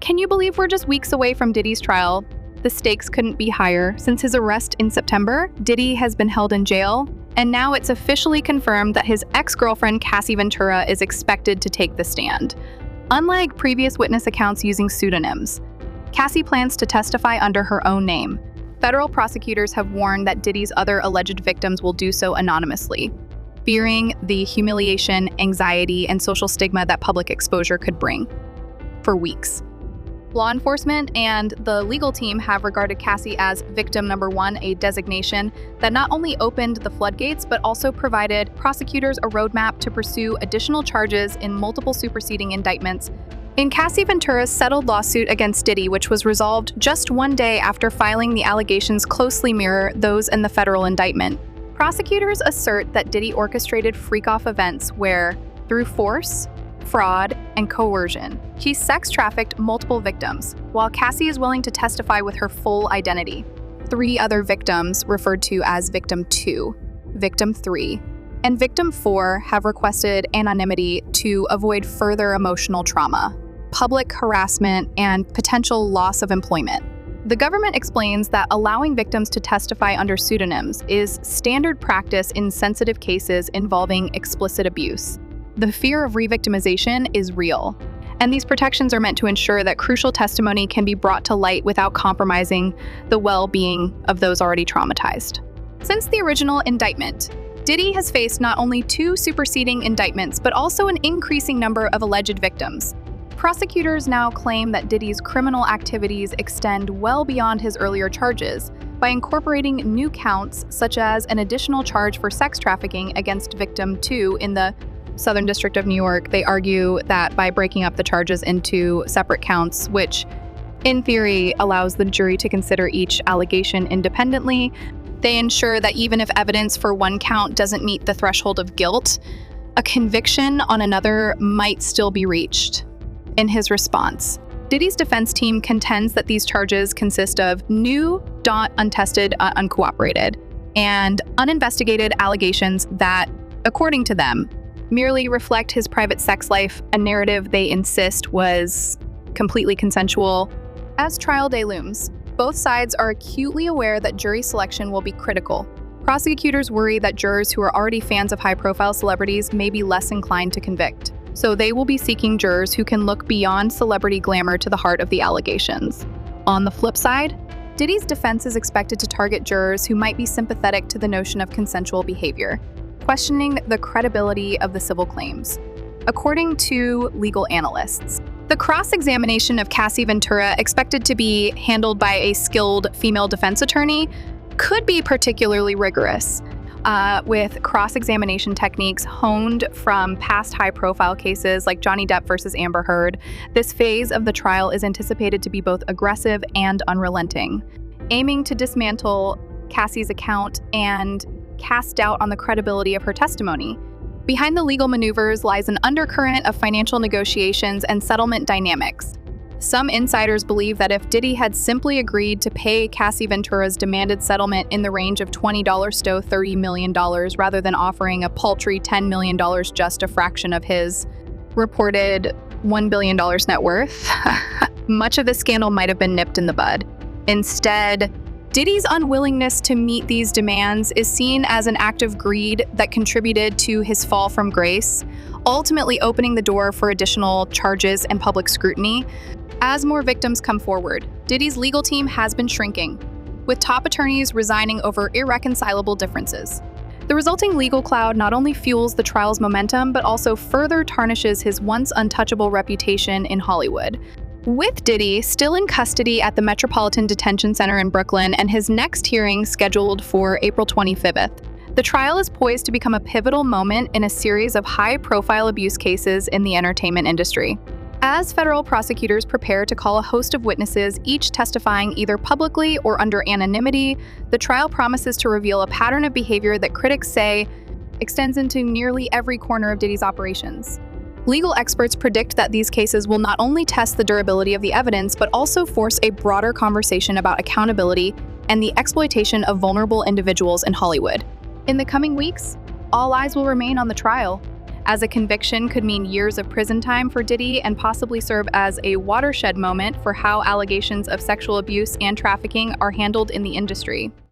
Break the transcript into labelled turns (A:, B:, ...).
A: Can you believe we're just weeks away from Diddy's trial? The stakes couldn't be higher. Since his arrest in September, Diddy has been held in jail, and now it's officially confirmed that his ex-girlfriend Cassie Ventura is expected to take the stand. Unlike previous witness accounts using pseudonyms, Cassie plans to testify under her own name. Federal prosecutors have warned that Diddy's other alleged victims will do so anonymously, fearing the humiliation, anxiety, and social stigma that public exposure could bring. For weeks, law enforcement and the legal team have regarded Cassie as victim number one, a designation that not only opened the floodgates, but also provided prosecutors a roadmap to pursue additional charges in multiple superseding indictments in Cassie Ventura's settled lawsuit against Diddy, which was resolved just one day after filing. The allegations closely mirror those in the federal indictment. Prosecutors assert that Diddy orchestrated freak-off events where, through force, fraud, and coercion, he sex trafficked multiple victims, while Cassie is willing to testify with her full identity. 3 other victims, referred to as Victim 2, Victim 3, and Victim 4, have requested anonymity to avoid further emotional trauma, public harassment, and potential loss of employment. The government explains that allowing victims to testify under pseudonyms is standard practice in sensitive cases involving explicit abuse. The fear of re-victimization is real, and these protections are meant to ensure that crucial testimony can be brought to light without compromising the well-being of those already traumatized. Since the original indictment, Diddy has faced not only 2 superseding indictments, but also an increasing number of alleged victims. Prosecutors now claim that Diddy's criminal activities extend well beyond his earlier charges by incorporating new counts, such as an additional charge for sex trafficking against Victim 2 in the Southern District of New York. They argue that by breaking up the charges into separate counts, which in theory allows the jury to consider each allegation independently, they ensure that even if evidence for one count doesn't meet the threshold of guilt, a conviction on another might still be reached. In his response, Diddy's defense team contends that these charges consist of new, untested, uncooperated, and uninvestigated allegations that, according to them, merely reflect his private sex life, a narrative they insist was completely consensual. As trial day looms, both sides are acutely aware that jury selection will be critical. Prosecutors worry that jurors who are already fans of high-profile celebrities may be less inclined to convict, so they will be seeking jurors who can look beyond celebrity glamour to the heart of the allegations. On the flip side, Diddy's defense is expected to target jurors who might be sympathetic to the notion of consensual behavior, questioning the credibility of the civil claims. According to legal analysts, the cross-examination of Cassie Ventura, expected to be handled by a skilled female defense attorney, could be particularly rigorous, with cross-examination techniques honed from past high-profile cases like Johnny Depp versus Amber Heard. This phase of the trial is anticipated to be both aggressive and unrelenting, aiming to dismantle Cassie's account and cast doubt on the credibility of her testimony. Behind the legal maneuvers lies an undercurrent of financial negotiations and settlement dynamics. Some insiders believe that if Diddy had simply agreed to pay Cassie Ventura's demanded settlement in the range of $20 to $30 million rather than offering a paltry $10 million, just a fraction of his reported $1 billion net worth, much of the scandal might have been nipped in the bud. Instead, Diddy's unwillingness to meet these demands is seen as an act of greed that contributed to his fall from grace, ultimately opening the door for additional charges and public scrutiny. As more victims come forward, Diddy's legal team has been shrinking, with top attorneys resigning over irreconcilable differences. The resulting legal cloud not only fuels the trial's momentum, but also further tarnishes his once untouchable reputation in Hollywood. With Diddy still in custody at the Metropolitan Detention Center in Brooklyn and his next hearing scheduled for April 25th, the trial is poised to become a pivotal moment in a series of high-profile abuse cases in the entertainment industry. As federal prosecutors prepare to call a host of witnesses, each testifying either publicly or under anonymity, the trial promises to reveal a pattern of behavior that critics say extends into nearly every corner of Diddy's operations. Legal experts predict that these cases will not only test the durability of the evidence, but also force a broader conversation about accountability and the exploitation of vulnerable individuals in Hollywood. In the coming weeks, all eyes will remain on the trial, as a conviction could mean years of prison time for Diddy and possibly serve as a watershed moment for how allegations of sexual abuse and trafficking are handled in the industry.